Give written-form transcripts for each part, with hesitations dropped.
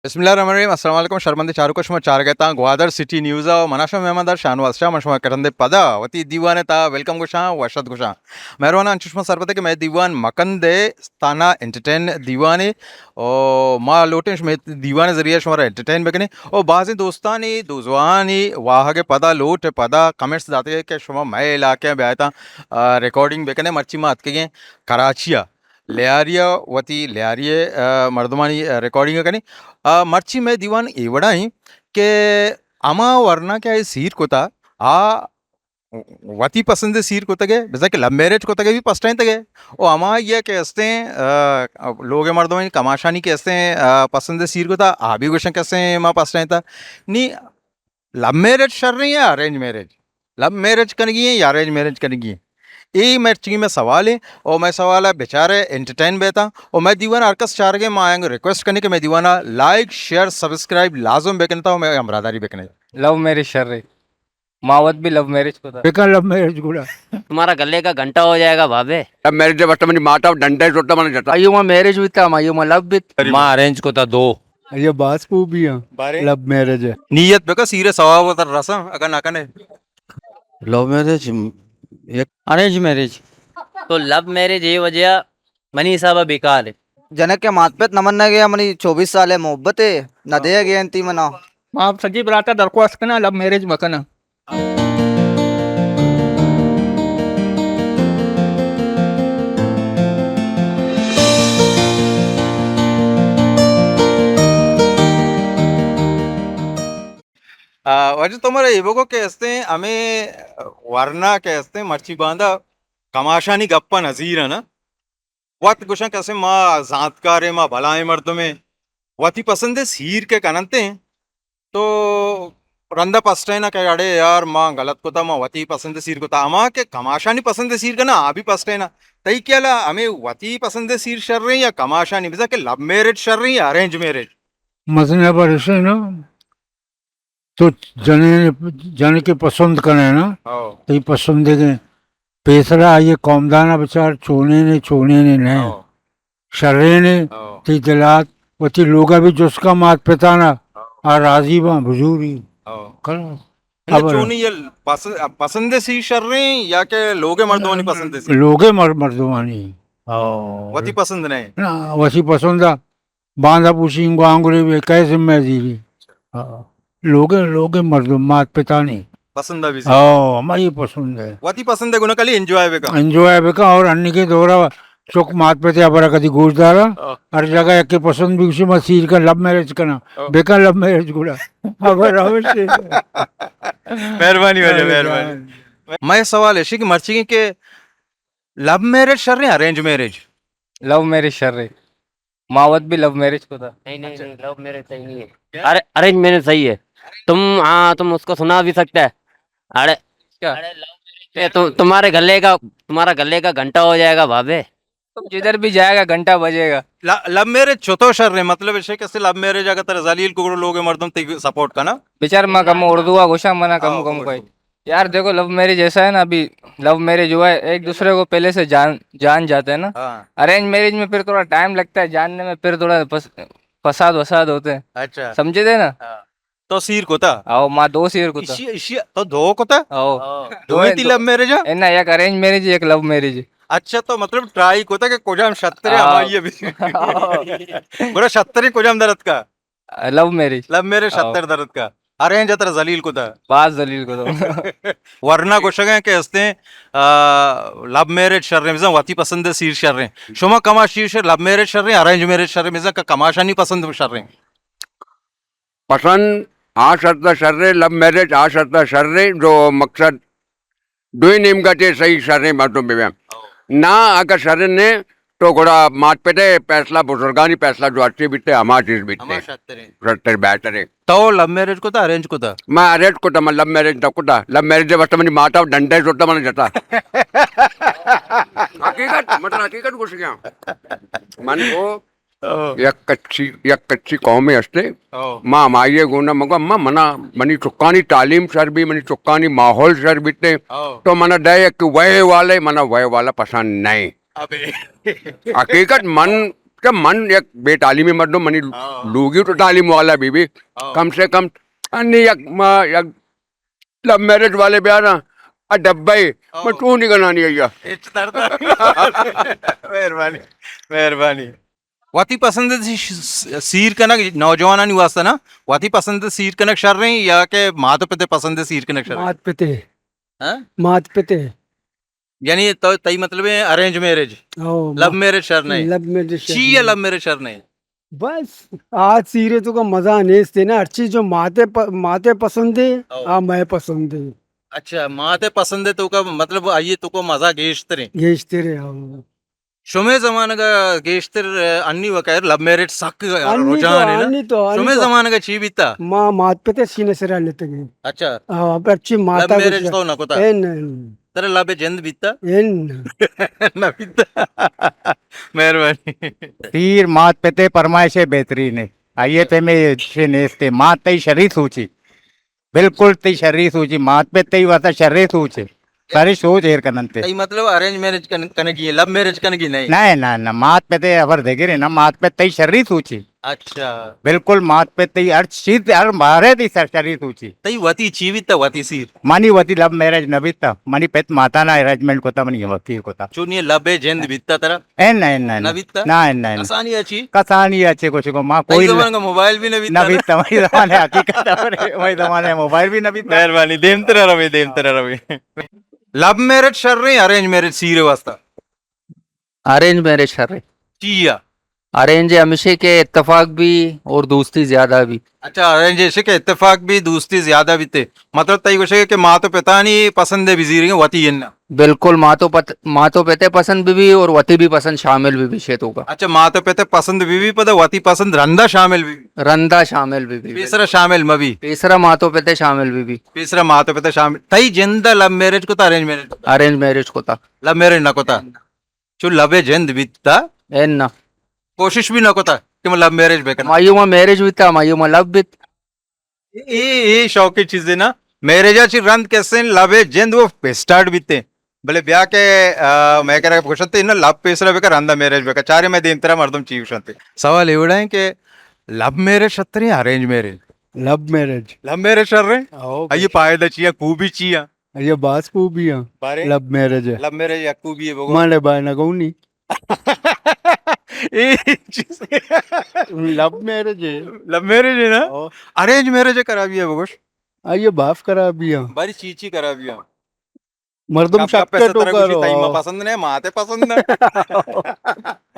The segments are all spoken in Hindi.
बिस्मिल्लाहिर्रहमानिर्रहीम अस्सलाम वालेकुम शर्मंदी चारुकश में चार गता ग्वादर सिटी न्यूज़ मनाशा मेहमानदार शाहनवाज शाह मशमा करंदे पदा वती दीवान ता वेलकम गुशा वशद गुशा मेहरबाना अंचुष्मा सरबते के मैं दीवान मकंदे स्थाना एंटरटेन दीवाने और माँ लोटेश में दीवाने जरिए शुमारा एंटरटेन बेकने और बाज़ी दोस्तानी दोजवानी वाह के पदा लोट पदा कमेंट्स जाते हैं कि शुमा मैं इलाके में आया था रिकॉर्डिंग बेकने मर्ची मात के कराचिया लियारिया वती लियारिये मर्दमानी रिकॉर्डिंग कनी मर्ची में दीवान एवडाई के अमा वरना क्या है सीर कोता आ वती पसंद सीर को तगे जैसे कि लव मैरिज को तगे भी फर्स्ट टाइम तगे ओ अमा ये कहते हैं लोग मर्दमानी कमाशानी कहते हैं पसंद सीर को था आ भी क्वेश्चन कहते हैं माँ फर्स्ट टाइम था नी लव मैरिज कर रही है अरेंज मैरिज लव मैरिज करेगी या अरेंज मैरिज करेगी यही मेरे में सवाल है और मैं सवाल है बेचारे एंटरटेन बेता और मैं दीवाना अर्कस चार के मैं आएंगे रिक्वेस्ट करने के मैं दीवाना लाइक शेयर सब्सक्राइब लाजम बेकनता हूँ मैं हमरादारी बेकने लव मैरिज शर रही मावत भी लव मैरिज को था बेकार लव मैरिज కూడా तुम्हारा गले का घंटा हो जाएगा भावे अब मैरिज बट మాట డంటే చుట్ట మన జట अयो माँ मैरिज विथ अयो माँ लव विथ माँ अरेंज को था दो ये बात को भी है लव मैरिज है नीयत बेका सीरियस सवाल होता रसा अगर ना कने लव मैरिज अरेंज मैरिज तो लव मैरिज ये वजह मनी साहब बेकार है जनक के मात पे नमन गया मनी 24 साल है मोहब्बत है न दे गया अंती मना माँ सजी बराता दरख्वास्त करना लव मैरिज मकना वजह तुम्हारे इवोको कहते हैं हमें वरना कहते हैं मर्ची बांधा कमाशानी गप्पा नजीर है ना वत गुशा कैसे माँ जातकार है माँ भलाए मर्द में वती पसंद है सीर के कनते हैं तो रंदा पस्टे ना कह अड़े यार माँ गलत को था माँ वती पसंद सीर को था अमा के कमाशानी पसंद सीर का ना आ भी पस्टे ना तई क्या ला हमें वती पसंद सीर शर रही या कमाशानी बिजा के लव मैरिज शर रही या अरेंज मैरिज मसले पर ऐसे ना तो जने के पसंद करे ना तो पसंद के पेसरा ये कौमदाना बेचार छोने ने नहीं शर्रे ने ती दिलात वती लोगा भी जुसका मात पिताना आ राजी बा बुजूरी चोनी ये पसंद सी शर रही या के लोगे मर्दवानी पसंद सी लोगे मर्दवानी वती पसंद नहीं ना वसी पसंद बांधा पूछी आंगुली भी कैसे मैं जीवी लोगे मर्द मात पिता नहीं पसंद भी हमारी पसंद है वती पसंद है गुना कली एंजॉय बेका और अन्य के दौरा चौक मात पे थे अपरा कदी गोशदारा हर जगह एक के पसंद भी उसी मसीर का लव मैरिज करना बेकार लव मैरिज गुड़ा अगर अवश्य मेहरबानी वाले मेहरबानी मैं सवाल है कि मर्ची के लव मैरिज शर रहे arrange marriage love marriage sir रही मावत भी लव मैरिज को था नहीं लव मैरिज सही नहीं है अरे अरेंज मैरिज सही है तुम उसको सुना भी सकते हैं अरे क्या तुम्हारा गले का घंटा हो जाएगा भावे तुम जिधर भी जाएगा घंटा बजेगा लव मैरिज चौथो शर रहे मतलब ऐसे कैसे लव मैरिज अगर तेरे जलील को लोग मर्दम ते सपोर्ट करना बेचार माँ कम उर्दू घोषा मना कम कोई यार देखो लव मैरिज ऐसा है ना अभी लव मैरिज हुआ है एक दूसरे को पहले से जान जाते हैं ना अरेंज मैरिज में फिर थोड़ा टाइम लगता है जानने में फिर थोड़ा फसाद वसाद होते हैं अच्छा समझे थे ना तो सीर को था आओ माँ दो सीर को था तो दो को था आओ दो ही लव मैरिज है ना एक अरेंज मैरिज एक लव मैरिज अच्छा तो मतलब ट्राई को था कि कोजाम शत्तरे हमारी भी पूरा शत्तरे कोजाम दर्द का लव मैरिज शत्तर दर्द का अरेंज अतर जलील को था बात जलील को तो वरना को शगे के हस्ते लव मैरिज शर रहे मिजा वती पसंद सीर शर रहे शुमा कमा शीर लव मैरिज शर रहे अरेंज मैरिज शर रहे मिजा का कमाशानी पसंद शर रहे पसंद आ शर्त शर्रे लव मैरिज आ शर्त शर्रे जो मकसद दो ही नेम का सही शर्रे मर्दों में ना अगर शर्रे ने तो गोड़ा मात पेटे फैसला बुजुर्गानी फैसला जो अच्छे बीते हमारे चीज बीते शर्तर बैठरे तो लव मैरिज को था अरेंज को था मैं अरेंज को था मैं लव मैरिज को था लव मैरिज बस मनी మాట డంటే చుట్ట మన జట हकीकत कुछ क्या मन को एक कच्ची कौमे असते माँ माये गुना मग अम्मा मना मनी चुक्कानी तालीम सर भी मनी चुक्कानी माहौल सर बीते तो मना दे कि वह वाले मना वह वाला पसंद नहीं हकीकत मन क्या मन एक बेतालीमी मर्दों मनी लूगी तो तालीम वाला बीबी कम से कम अन्य एक लव मैरिज वाले ब्याह ना डब्बे मैं तू नहीं करना नहीं आया मेहरबानी मेहरबानी वाती पसंद सीर कनक नौजवान नहीं वास्ता ना वाती पसंद सीर कनक शर रही या के मातो पिते पसंद सीर कनक शर मात पिते हाँ? मात पिते यानी तो तई मतलब है arrange marriage love marriage sir नहीं लब में ची या लव मैरिज शर नहीं बस आज सीरतों का मजा नहीं थे ना हर चीज जो माते पसंद है मैं पसंद है अच्छा माते पसंद है तो का मतलब आइए तो को मजा गेश्तरे ये तेरे आओ शुमे जमाने का गेश्तर अन्नी वकायर लव मैरिज सक रुझान है ना तो शुमे जमाने का ची बीता माँ मात पिते सीने से रह लेते हैं अच्छा अब अच्छी माता लव मैरिज तो ना कोता एन तेरे लबे जंद बीता एन ना बीता मेहरबानी तीर मात पेते परमाइशे बेहतरीन है आइए ते में छे नेस्ते मात तई शरी सूची बिल्कुल तई शरी सूची मात पे तई वाता शरी सूची सारी सोच एर कनंते तई मतलब अरेंज मैरिज कने की लव मैरिज कने की नहीं नहीं ना ना मात पे ते अबर देखे रे ना मात पे तई शरी सूची अच्छा बिल्कुल मात पे तई हर चीज हर मारे ती शरी सूची तई वती चीवित वती सीर मानी वती लव मैरिज नबीता मनी पेत माता ना अरेंजमेंट कोता मनी वकी कोता चुनिए लबे जंद बीता तेरा एन नहीं नहीं नबीता ना नहीं आसानी अच्छी कसानी अच्छे कुछ को माँ कोई कोई जमाने का मोबाइल भी नहीं बीता नबीता वही जमाने हकीकत है वही जमाने मोबाइल भी नबीता मेहरबानी देम तेरा रवि लव मैरिज शर रही अरेंज मैरिज सीरे वास्ता अरेंज मैरिज कर रहे चिया अरेंज हमेशा के इत्तेफाक भी और दोस्ती ज्यादा भी अच्छा अरेंज ऐसे के इत्तेफाक भी दोस्ती ज्यादा भी थे मतलब तई कुछ के माँ तो पिता नहीं पसंद है बिजी रही वती ये ना बिल्कुल माँ तो पेते पसंद भी और वती भी पसंद शामिल भी शेतों का अच्छा माँ तो पिता पसंद भी पता वती पसंद रंदा शामिल भी रंदा शामिल भी तीसरा शामिल मवी तीसरा माँ तो पेते शामिल भी तीसरा माँ तो पिता शामिल तई जिंदा लव मैरिज को अरेंज मैरिज अरेंज मैरिज को था लव मैरिज ना कोता चु लवे जिंद बीतता एन ना कोशिश भी ना कोता कि मैं लव मैरिज बेकना मायू में मैरिज भी था मायू में लव भी ये शौक की चीजें ना मैरिजाची रंद कैसे लवे जिंद वो स्टार्ट बीते भले ब्याह के मैं कह रहा कुशते ना लव पेसरा बेकर रंदा मैरिज बेकर चारे मैं दिन तेरा मर्दम चीव शंते सवाल एवढा है कि लव मैरिज शत्री अरेंज मैरिज लव मैरिज कर रहे ये पायदा चिया खूबी चिया ये बास को भी है बारे लव मैरिज है लव मैरिज या खूबी है बगो माने बाय ना गौनी ये चीज लव मैरिज है लव मैरिज है ना अरेंज मैरिज करा भी है बगोश ये बाफ करा भी है बारी चीची करा भी है मर्दम शक्के तो करो टाइम पसंद नहीं माते पसंद नहीं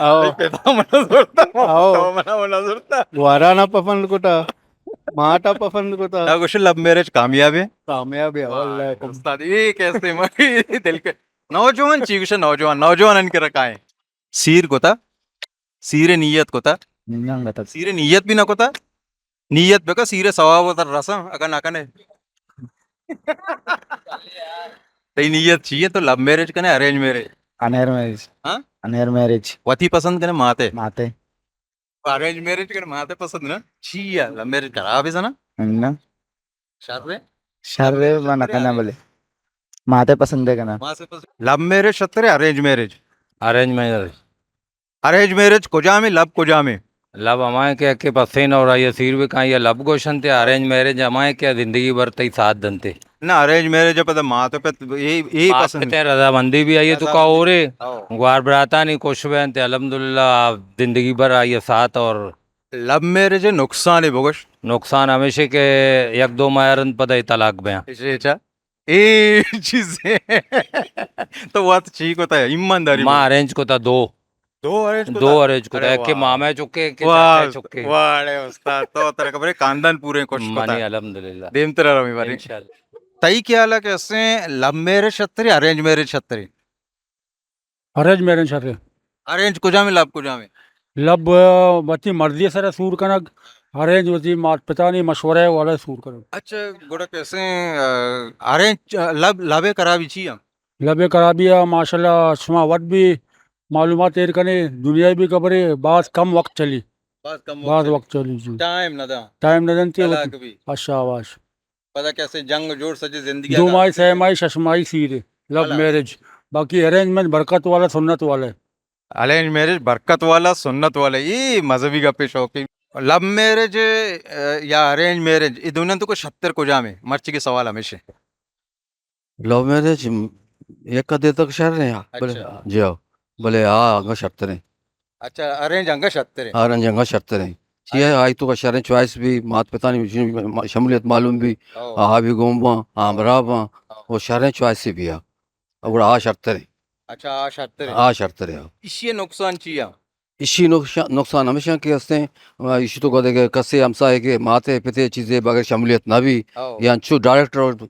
आओ पेदा मना जोरता आओ मना जोरता वारा ना पसंद कोटा माटा पसंद कोटा ना कुछ लव मैरिज कामयाब है कामयाब है अल्लाह उस्ताद ये कैसे मरी दिल के नौजवान चीकुश नौजवान इनके रखा है सीर कोता सीरे नीयत कोता सीरे नीयत भी ना कोता नीयत बेका सीरे सवाब होता रसम अगर ना कने तई नीयत चाहिए तो लव मैरिज कने अरेंज मैरिज अनेर मैरिज हाँ अनेर मैरिज वती पसंद कने माते माते अरेंज मैरिज कने माते पसंद ना छिया लव मैरिज करा भी ना ना शादी शर्रे बना करना बोले माते पसंद है करना मां से पसंद लव मैरिज शतरे arrange marriage arrange marriage arrange marriage कुजा में लव कुजा में लव हमारे क्या के पसीन और ये सीर भी कहाँ ये लब गोशन थे अरेंज मैरिज हमारे क्या जिंदगी भर तई साथ दनते ना अरेंज मैरिज पता माँ तो पे यही पसंद है रजामंदी भी आई है तो का और ग्वार बराता नहीं कुछ बहन थे अल्हम्दुलिल्लाह जिंदगी भर आई है साथ और लव मैरिज नुकसान है बोगश नुकसान हमेशा के एक दो मायरन पता ही तलाक बयां अच्छा ये चीज तो वो तो ठीक होता है ईमानदारी माँ अरेंज को था दो अरेंज को था एक के माँ में चुके के चाचा चुके वाह उस्ताद तो तेरे कबरे खानदान पूरे कुछ मानी पता अल्हम्दुलिल्लाह देम तेरा रमी बारी इंशाल्लाह तई क्या लगा कैसे लव मैरिज छतरी अरेंज मैरिज छतरी अरेंज मैरिज सर अरेंज कुजा में लव कुजा में लब बच्ची मर्जी सर सूर कनक अरेंज बच्ची मात पिता नहीं मशवरे वाला सूर कनक अच्छा गोड़ा कैसे अरेंज लव लवे करा भी चाहिए लबे कराबिया माशाल्लाह शुमा वट भी मालूमात तेर कने दुनिया भी खबरे बात कम वक्त चली बात वक्त चली जी टाइम ना था टाइम न जनती चला कभी शाबाश पता कैसे जंग जोड़ सजे जिंदगी दो माई सहमाई शशमाई सीरे लव मैरिज बाकी अरेंजमेंट बरकत वाला सुन्नत वाला है अरेंज मैरिज बरकत वाला सुन्नत वाला ये मजहबी गप्पे शौकीन लव मैरिज या अरेंज मैरिज ये दोनों तो को 76 को जामे मर्ची के सवाल हमेशा लव मैरिज एक दे तक शहर ने बोले अच्छा। जी हाँ बोले हाँ अंगा शर्त ने अच्छा अरेंज अंगा 76 हाँ अंगा शर्त ने ये आई तो का शहर चॉइस भी मात पिता ने शमूलियत मालूम भी हाँ भी गोम्बा हाँ बराबा वो शहर चॉइस भी है और हाँ शर्त ने अच्छा 76 हाँ शर्त ने इससे नुकसान चाहिए इसी नुकसान हमेशा के हंसते हैं इसी तो कहते हैं कसे हमसाए के माते पिते चीज़ें बगैर शमूलियत ना भी या अंशु डायरेक्टर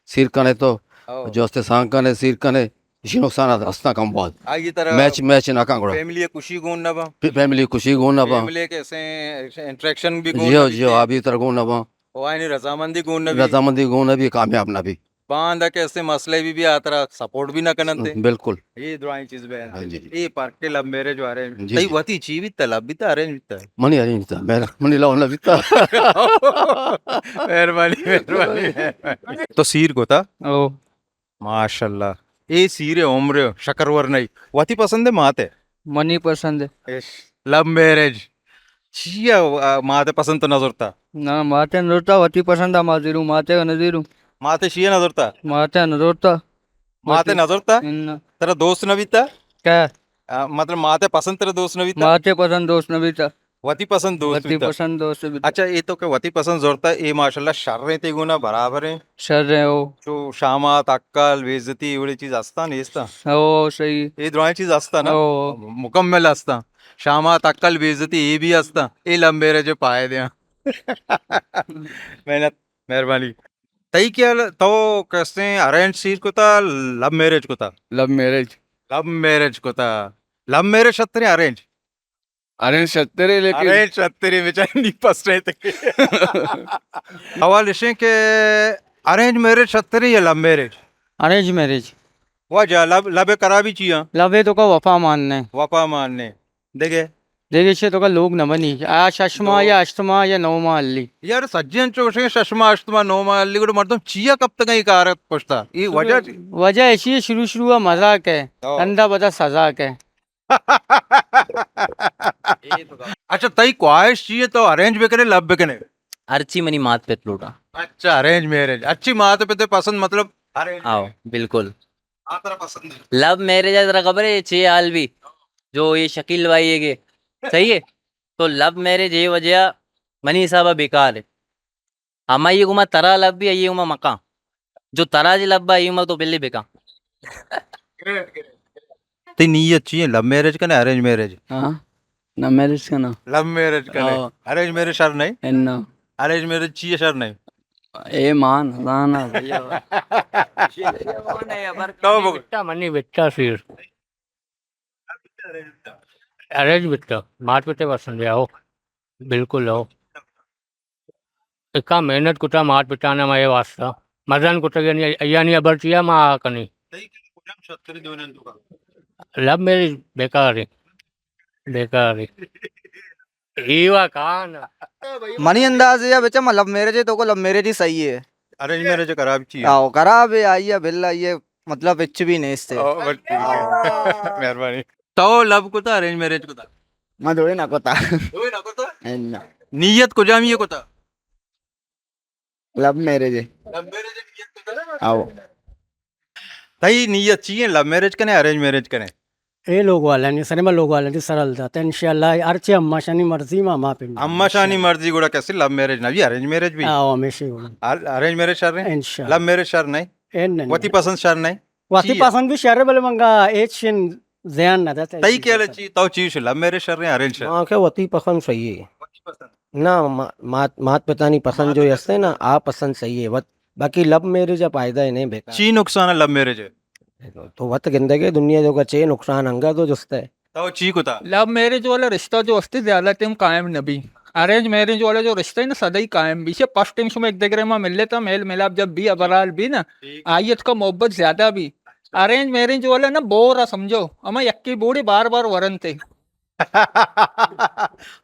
सिर कने तो जो हस्ते सांग कने सिर कने इसी नुकसान हंसना कम बहुत आगे तरह मैच ना कांगड़ा फैमिली खुशी गुण ना बा फैमिली खुशी गो ना बा फैमिली कैसे इंटरेक्शन भी गुण जियो जियो अभी तरह गो ना बा वाई रजामंदी गुण ना भी रजामंदी गो ना भी कामयाब ना भी बांध के ऐसे मसले भी आतरा सपोर्ट भी ना करनते बिल्कुल ये दुआई चीज बे हाँ जी जी ये पार्ट के लव मैरिज वारे जी, तई जी। वती ची भी तलब भी ता अरेंज भी ता मनी अरेंज था मेरा मनी लाओ ना भी था मेहरबानी मेहरबानी तो सीर को था ओ माशाल्लाह ये सीर है उम्र शकरवर नहीं वती पसंद है मात है मनी पसंद है लव मैरिज छिया माते पसंद तो नजर था ना माते नजरता वती पसंद है माजिरू माते नजीरू माते छिया नजर था माते नजरता माते नजर था इन्ना तेरा दोस्त न भी था क्या मतलब माते पसंद तेरा दोस्त न भी था माते पसंद दोस्त नबी था वती पसंद दोस्त भी वती था पसंद दोस्त भी अच्छा ये तो क्या वती पसंद जोरता है ये माशाल्लाह शर्रे ते गुना बराबर है शर है ओ जो शामात अक्कल बेइज्जती एवढी चीज असता नाही असता ओ सही हे दोन चीज असता ना ओ मुकम्मल असता शामात अक्कल बेइज्जती हे भी असता हे लंबेरे जे पाय द्या मेहनत मेहरबानी तई क्या तो कैसे अरेंज सीट को था लव मैरिज को था लव मैरिज लव मैरिज छत्तरी अरेंज अरे सत्तर है लेकिन अरेंज छत्तरी बेचारे नहीं फंस रहे थे सवाल इसे के अरेंज मैरिज छत्तरी या लव मैरिज अरेंज मैरिज वजह लबे करा भी चाहिए लवे तो का वफा मानने वफा मानने देखे देखिए से तो का लोग न बनी आ शशमा या अष्टमा या नवमा अल्ली यार सज्जन चोशे शशमा अष्टमा नोमा अल्ली को मर्दम चिया कब तक ही कारत पुछता ये वजह वजह ऐसी है शुरू का मजाक है ओ। अंधा बदा सजाक है अच्छा तई ख्वाहिश चाहिए तो अरेंज भी करे लव भी करे अर्ची मनी मात पे लूटा अच्छा अरेंज मैरिज अच्छी मात पे तो पसंद मतलब अरेंज आओ बिल्कुल आतरा पसंद है लव मैरिज है जरा खबर है छे हाल भी जो ये शकील भाई है के सही है तो लव मैरिज ये वजह मनी साहब बेकार है हम ये गुमा तरा लव भी ये गुमा मका जो तरा जी लव ये तो पहले बेकार तो नीयत चाहिए लव मैरिज का ना अरेंज मैरिज हाँ ना मैरिज का ना लव मैरिज का हाँ। अरेंज मैरिज शर नहीं इन्ना अरेंज मैरिज चाहिए शर नहीं ए मान राना भैया तो बोल। मनी बिट्टा फिर अरेंज बिट्टा मात पिते पसंद है आओ बिल्कुल आओ इका मेहनत कुटा मात पिटाने में ये वास्ता मजन कुटा यानी अबर चिया मा कनी लव मैरिज बेकार है ईवा कान मनी अंदाज या बेचा मैं लव मैरिज है तो को लव मैरिज ही सही है अरेंज मैरिज करा भी चाहिए आओ खराब है आइया बिल्ला ये मतलब इच भी नहीं इससे मेहरबानी तो लव को था अरेंज मैरिज को था मैं दो ना कोता ओए ना को था इन्ना नियत को जामिए को था लव मैरिज है लव मैरिज नियत को था आओ तई नियत चाहिए लव मैरिज कने अरेंज मैरिज कने ए लोग वाला नहीं सर में लोग वाला नहीं सरल जाता इंशाल्लाह अर्चे अम्मा शानी मर्जी मामा पिंड अम्मा शानी मर्जी गुड़ा कैसे लव मैरिज ना भी अरेंज मैरिज भी आओ हमेशा होगा अरेंज मैरिज शर नहीं इंशाल्लाह लव मैरिज शर नहीं एन वती पसंद शर नहीं वाती चाहिए। पसंद भी शहर बले मंगा एच शिन ध्यान ना देता तई क्या चाहिए तो चीज लव मैरिज शर नहीं अरेंज शर क्या वती पसंद सही है वती पसंद ना मात पिता नहीं पसंद जो हंसते ना आप पसंद सही है बाकी लव मैरिज फायदा ही नहीं बेकार ची नुकसान है लव मैरिज है तो वत जिंदगी दुनिया जो का चे नुकसान अंगा तो जुस्ता है तो ची को था लव मैरिज वाला रिश्ता जो असते ज्यादा टाइम कायम नबी अरेंज मैरिज वाला जो रिश्ता है ना सदा ही कायम भी फर्स्ट टाइम में एक जगह में मिल लेता मेल मिलाप जब भी अबराल भी ना आयत का मोहब्बत ज्यादा भी अरेंज मैरिज वाला ना बोरा समझो हमें यक्की बूढ़ी बार बार वरन थे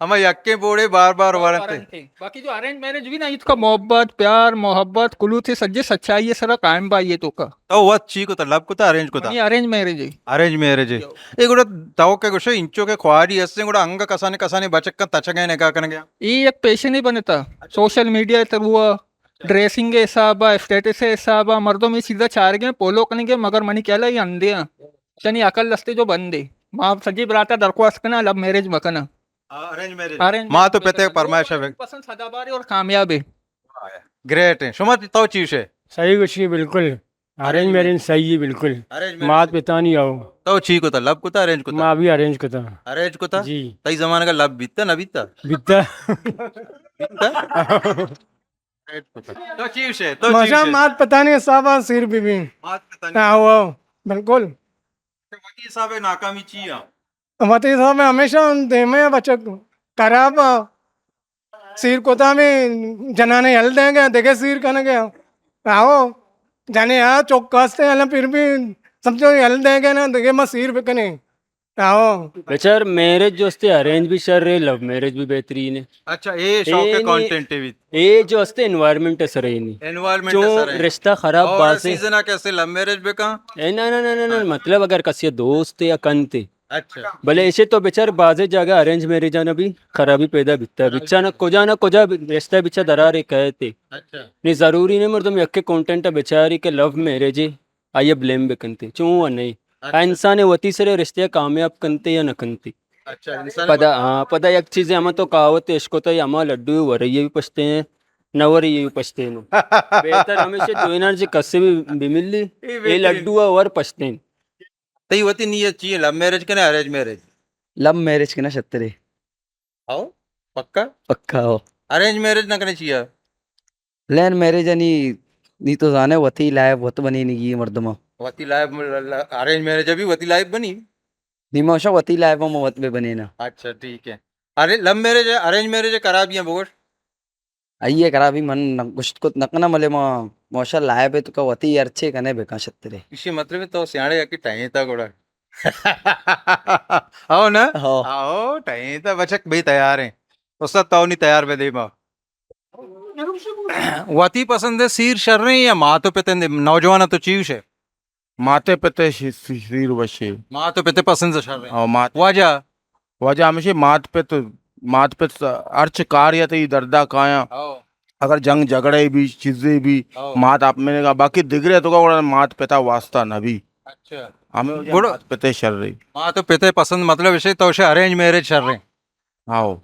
हम यक्के बोड़े बार बार वारंते बाकी जो अरेंज मैरिज भी ना इसका मोहब्बत प्यार मोहब्बत कुलू थे सज्जे सच्चाई ये सारा कायम बा ये तो का तो वत ची को लव को अरेंज को अरेंज मैरिज है अरेंज मैरेज ये కూడా तवके कुछ इंचो के ख्वारी हस्से కూడా अंग कसाने कसाने बचक का तचगे ने का करने गया ये एक पेशन ही बनता सोशल मीडिया तर हुआ ड्रेसिंग के हिसाब स्टेटस के हिसाब मर्दों में सीधा चार गए पोलो करने के मगर मनी क्या ये अंधे चनी अकल लस्ते जो बंदे माँ सजी बराता दरख्वास्त करना लव मैरिज मकना अरेंज मैरेज अरेंज माँ तो पेते फरमाइश है पसंद सदाबारी और कामयाब है ग्रेट है शुमा तो चीज है सही कुछ नहीं बिल्कुल अरेंज मैरिज सही है बिल्कुल अरेंज मात पिता नहीं आओ तो ची को लव को अरेंज को माँ भी अरेंज करता अरेंज को जी तई जमाने का लव बीतता ना बीतता बिता तो चीज है तो मजा चीज है मात पता नहीं साबा सिर बीबी बात पता नहीं आओ बिल्कुल वकी साहब नाकामी चिया मते साहब में हमेशा देमे बचक खराब सिर कोता में जनाने हल देंगे देखे सिर कने गया आओ जाने यहाँ चौकस से हल फिर भी समझो हल देंगे ना देखे मैं सिर पे कने आओ बेचार मैरिज जो असते अरेंज भी सर रे लव मैरिज भी बेहतरीन है अच्छा ये शौक ये है नहीं- कंटेंट विद ये जो असते एनवायरनमेंट है सर ये नहीं एनवायरनमेंट जो सर है रिश्ता खराब और बात है सीजन कैसे लव मैरिज पे का ना ना ना ना ना मतलब अगर कसी दोस्त या कंते अच्छा भले ऐसे तो बेचार बाजे जगह अरेंज मैरिज आना भी खराबी पैदा बिकता है बिच्चा ना कोजा रिश्ता बिच्चा दरार एक कहते अच्छा नहीं जरूरी नहीं मर्दम यक्के कंटेंट है बेचारी के लव मैरिज है आइए ब्लेम भी कंते चूँ नहीं इंसान वती सरे रिश्ते कामयाब कंते या न कंते अच्छा इंसान पदा हाँ पदा एक चीज है हमें तो कहावत है इसको तो हमारा लड्डू वरइये भी पछते हैं नवर ये भी पछते हैं बेहतर हमेशा जो एनर्जी कस्से भी मिल ली ये लड्डू और पछते हैं तई वती नियत चाहिए लव मैरिज के ना अरेंज मैरिज लव मैरिज के ना छत्तरे आओ पक्का पक्का हो अरेंज मैरिज ना करनी चाहिए लैन मैरिज आणि नी तो जाने वती लायब वत बनी नहीं मर्दमा वती लाइफ अरेंज मैरिज अभी वती लाइफ बनी निमाशा वती लायब में वत पे बने ना अच्छा ठीक है अरे लव मैरिज है अरेंज मैरिज है करा भी है बोगट आइए करा भी मन कुछ को नकना मले मा मोशा लायब है तो का वती अर्चे कने बेका छत्तरे इसी मतलब तो सियाड़े आके टाइम था गोड़ा आओ ना हो आओ टाइम था बचक भाई तैयार है उसका तो नहीं तैयार पे दे माँ वती पसंद है सीर शर रहे हैं या माँ तो पे नौजवान तो चीज है माते पिते सिर वशे माँ तो पे पसंद है शर रहे और मात वजह वजह हमेशा मात पे अर्च कार्य तो दर्दा काया आओ अगर जंग झगड़े भी चीजें भी आओ मात आप मैंने कहा बाकी दिगरे तो का मात पिता वास्ता न भी अच्छा हमें बोलो। मात पिते शर रही माँ तो पे पसंद मतलब इसे तो उसे अरेंज मैरिज शर रहे आओ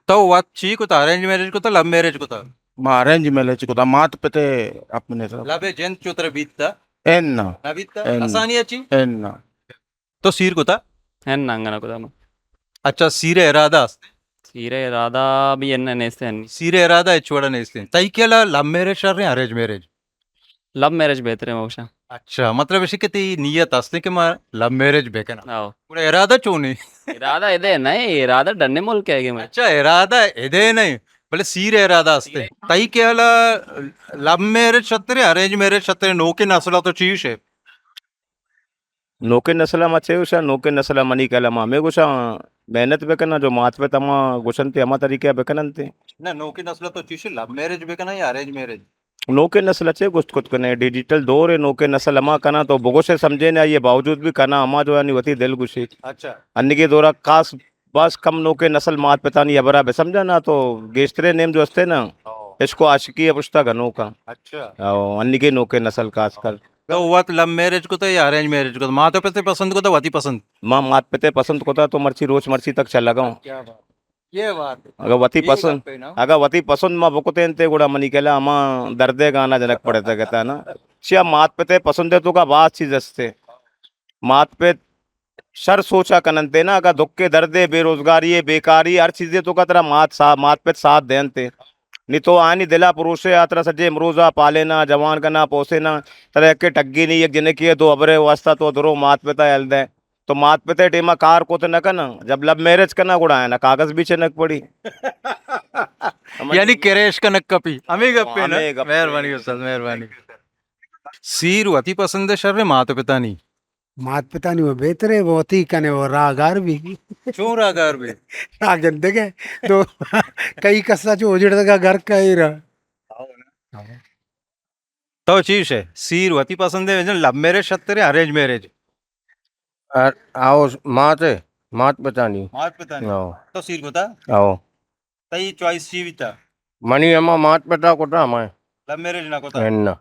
तो वत ची को था अरेंज मैरिज को था लव मैरिज को था माँ अरेंज मैरिज को था मात पिते अपने तरफ लव है जेंट चुतर बीतता एन ना ना बीतता एन। आसानी अच्छी एन ना तो सीर को था है नांगना को अच्छा सीरे इरादा सीरे इरादा भी एन्न नेस्ते हैं सीरे इरादा చూడనే ఇస్తే తైకేలా लव मैरिज शर रहे अरेंज मैरिज लव मैरिज बेहतर है बहुशा अच्छा मतलब इसी के नियत असते कि मैं लव मैरिज बेकना आओ पूरा इरादा चोने इरादा इधे नहीं इरादा डरने मोल क्या है मैं अच्छा इरादा इदे नहीं भले सीरे इरादा असते तैकेला love marriage Chhatre arrange marriage Chhatre नोके नसला तो चीज है नोके नसला मचे उषा नोके नसला मनी कहला मामे गुशा मेहनत बेकना जो मात पे तमा गुशनते अमा तरीके बेकनंते ना नोके नसला तो चीज लव मैरिज बेकना या अरेंज मैरिज नोके नस्ल अच्छे कुछ कुछ कने डिजिटल दौर है नोके नस्ल अमा कना तो बोगो से समझे ना ये बावजूद भी कना अमा जो है वती दिल गुशी अच्छा अन्य के दौरा खास बस कम नोके नस्ल मात पिता नहीं बरा बे समझा ना तो गेस्टरे नेम जो हस्ते ना इसको आशिकी है पुश्ता घनों का अच्छा अन्य के नोके नस्ल खास कर तो वत लव मैरिज को तो या अरेंज मैरिज को माँ तो पे पसंद को तो वती पसंद माँ मात पिते पसंद को था तो मर्ची रोज मर्ची तक चल लगाऊं क्या बात ये बात है अगर वती ये पसंद बात पे ना। अगर वती पसंद माँ बुकते ते गुड़ा मनी केला अमा दर्दे गाना जनक पड़े था कहता है ना शिया मात पिते पसंद है तो का बात चीज हस्ते मात पे शर सोचा कननते ना अगर दुख के दर्दे बेरोजगारी बेकारी हर चीजें तो का तेरा मात पे साथ देनते नहीं तो आनी दिला पुरुषे यात्रा सजे अमरोजा पाले ना जवान का ना पोसे ना तरह के टग्गी नहीं एक जने किए दो अबरे वास्ता तो दरो मात पिता हल दे तो मात पिता टेमा कार को तो न करना जब लव मैरिज करना गुड़ा है ना कागज भी चनक पड़ी यानी केरेश का नक्कपी हमें गप्पे ना हमें गप्पे। मेहरबानी उस्ताद मेहरबानी सीर वती पसंद है शर रे माँ तो पिता नहीं मात पिता नहीं वो बेहतर है वो थी कने वो रागार भी क्यों रागार भी राग जनते के तो कई कस्सा जो उजड़ का घर का ही रहा तो चीज है सीर वती पसंद है लव मैरिज सत्तर अरेंज मैरिज आओ मात पता नहीं मात पता नहीं आओ तो सीर बता आओ तई चॉइस जीविता मनी अम्मा मात पता कोटा हमारे लव मैरिज ना कोता एन्ना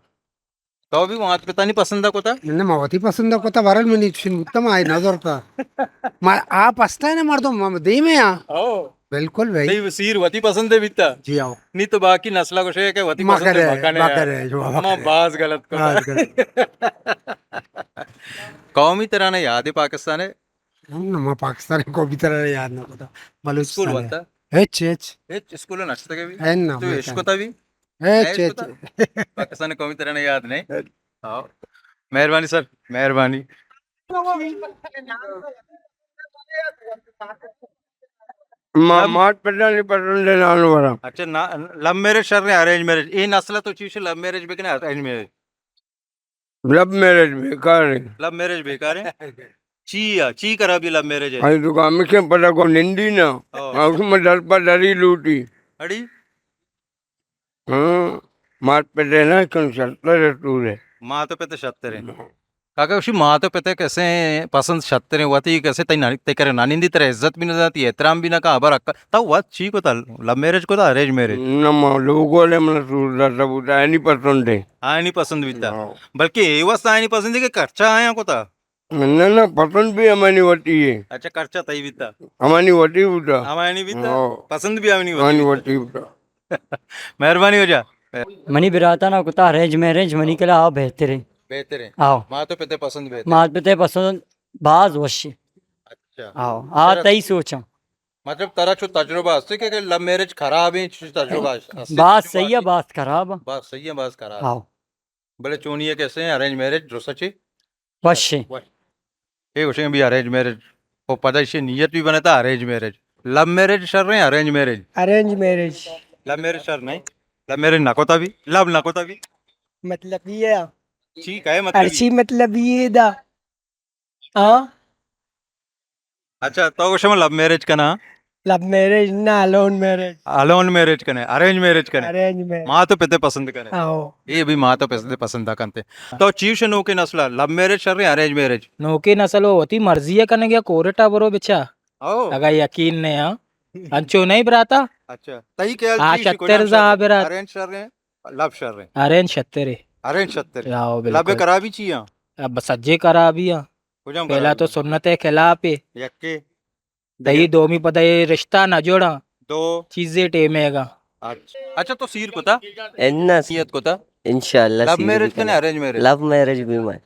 तो भी मात पिता नहीं पसंद कोता నిన్న మా వతి పసంద కొత్త వరల్ మిని ఉత్తమ ఆయన నజరతా మా आप हंसता है ना मर दो दे में आ बिल्कुल भाई नहीं सीर वती पसंद है बिता जी आओ नहीं तो बाकी नस्ला को शे के वती माँ पसंद करे, है मकाने माँ यार। करे, जो माँ माँ करे। बास गलत को बास कौमी तरह ने याद है पाकिस्तान है ನಮ್ಮ ಪಾಕಿಸ್ತಾನ को भी तरह याद ना पता स्कूल बलूचिस्तान बता एच एच स्कूल नचते के भी है ना तो इसको तभी एच है एच इसको पाकिस्तान कौमी तरह ने याद नहीं हाँ मेहरबानी सर मेहरबानी मात पिता नहीं पसंद है नानू वाला अच्छा ना लव मैरिज सर ने अरेंज मैरिज ये नस्ल तो चीज लव मैरिज भी ना अरेंज मैरिज लव मैरिज बेकार है लव मैरिज बेकार है ची करा भी लव मैरिज है आई तो काम से पता को निंदी ना उसमें डर पर डरी लूटी अड़ी हाँ मात पिता ना कौन सत्तर है तू रे माँ तो पिता सत्तर है काका उसी माँ तो पिता कैसे पसंद सत्तर है वती कैसे तई करे नानिंदी तरह इज्जत भी ना जाती है एहतराम भी ना का अबर अक्का तब वत ची को था लव मैरिज को था अरेंज मैरिज नम्मा लोगों ने मन सूरदा सब उठा नहीं पसंद है आया नहीं पसंद भी था बल्कि ये वस्त आया नहीं पसंद है कि खर्चा आया को था ना ना पसंद भी हमारी होती है अच्छा खर्चा तई भी था हमारी होती उठा हमारे नहीं भी था हाँ। पसंद भी हमें हमारी नहीं होती उठा मेहरबानी हो जा मनी बिराता ना कुता अरेंज मैरिज मनी के लिए आओ बेहतर है बेहतर है आओ माँ तो पिता पसंद बेहतर मात पिता पसंद बाज वशी अच्छा आओ आ तई सोचा मतलब तारा जो तजुर्बा है कि लव मैरिज खराब है तजुर्बा बात सही है बात खराब है। बात सही है बात खराब आओ भले चोनिए कैसे हैं अरेंज मैरिज जो सच्ची वशी ये उसे भी अरेंज मैरिज वो पता इसे नियत भी बना था arrange marriage love marriage sir रहे arrange marriage love marriage sir नहीं लव मैरिज नाकोता भी लव नाकोता भी मतलब ये ठीक है मतलब मतलब ये दा हाँ अच्छा तो कुछ लव मैरिज का ना लव मैरिज ना अलोन मैरिज कने अरेंज मैरिज कने अरेंज मैरिज माँ तो पिते पसंद करे आओ ये भी माँ तो पिते पसंद करते तो चीव से नो के नस्ला लव मैरिज सर रहे अरेंज मैरिज नौके नसल होती मर्जी है करने गया कोरेटा बरो बिचा ओ अगर यकीन नहीं हाँ अंचो नहीं बराता अच्छा तई क्या हाँ, 70 साहब रात। अरेंज सर रहे लव सर रहे अरेंज छत्तरे अरेंज सत्तर आओ लव बिल्कुल करा भी चाहिए अब सज्जे करा भी हाँ कुछ पहला तो सुन्नत खिलाफ है यक्के दही दोमी पता ये रिश्ता न जोड़ा दो चीजें टेमेगा अच्छा तो सीर को था एन्ना नियत को था इंशाल्लाह लव मैरिज कने अरेंज मैरिज लव मैरिज भी मैं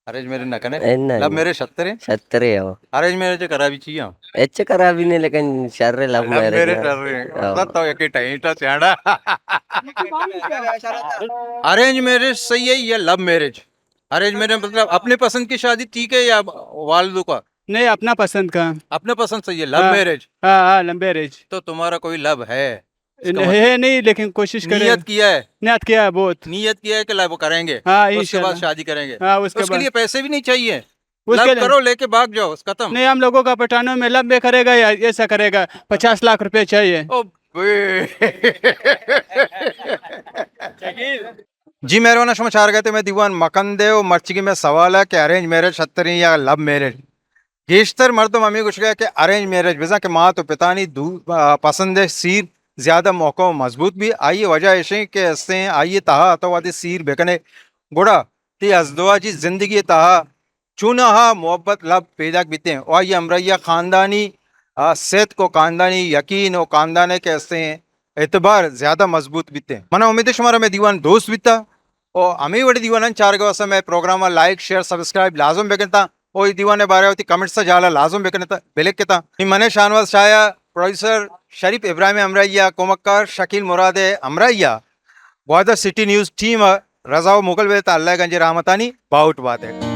अरेंज मैरिज ना कने एन्ना लव मैरिज सत्तर है छत्तरे आओ अरेंज मैरिज करा भी चाहिए एच करा भी नहीं लेकिन शर्रे लव लव मैरिज मैरिज कर रहे हैं तो यके टाइटा स्याड़ा अरेंज मैरिज सही है या लव मैरिज अरेंज मैरिज मतलब अपने पसंद की शादी ठीक है या वालिदों का नहीं अपना पसंद का अपने पसंद सही है लव हाँ। मैरिज हाँ मैरिज तो तुम्हारा कोई लव है इसका है नहीं लेकिन कोशिश करें नियत किया है नियत किया है बहुत नियत किया है कि लव करेंगे हाँ उसके बाद इंशाल्लाह शादी करेंगे हाँ उसके उसके बाद लिए पैसे भी नहीं चाहिए उसके लव लिए- करो लेके भाग जाओ खत्म नहीं हम लोगों का पठानों में लब में करेगा या ऐसा करेगा 50 लाख रुपए चाहिए ओ जी मेहरबान समाचार गए थे मैं दीवान मकंदे और मर्चिकी में सवाल है कि अरेंज मैरिज सत्तरी या लव मैरिज गेशतर मर्दम हमें कुछ गया कि अरेंज मैरिज वजह के माँ तो पिता नहीं पसंद है सीर ज़्यादा मौका मजबूत भी आइए वजह ऐसे कि हंसते हैं आइए तहा तो वादी सीर बेकने गुड़ा ती अजदवा जी जिंदगी तहा चुना हा मोहब्बत लब पैदा बीते हैं और ये अमरैया ख़ानदानी सेहत को खानदानी यकीन और खानदान के हंसते हैं एतबार ज़्यादा मजबूत बीते हैं मना उम्मीद है शुमारा में दीवान दोस्त बीता और हमें बड़े दीवान 4 गवासा में प्रोग्राम लाइक शेयर सब्सक्राइब लाजम बेकता और ये दीवाने बारे होती कमेंट्स जाला लाजम बेकता बेलेक के था मने शानवाज शाया प्रोड्यूसर शरीफ इब्राहिम अमरैया कोमक्कार शकील मुरादे अमरैया ग्वादर सिटी न्यूज़ टीम रजाओ मुगल वेता अल्लाह गंज रहमतानी बाउट बात है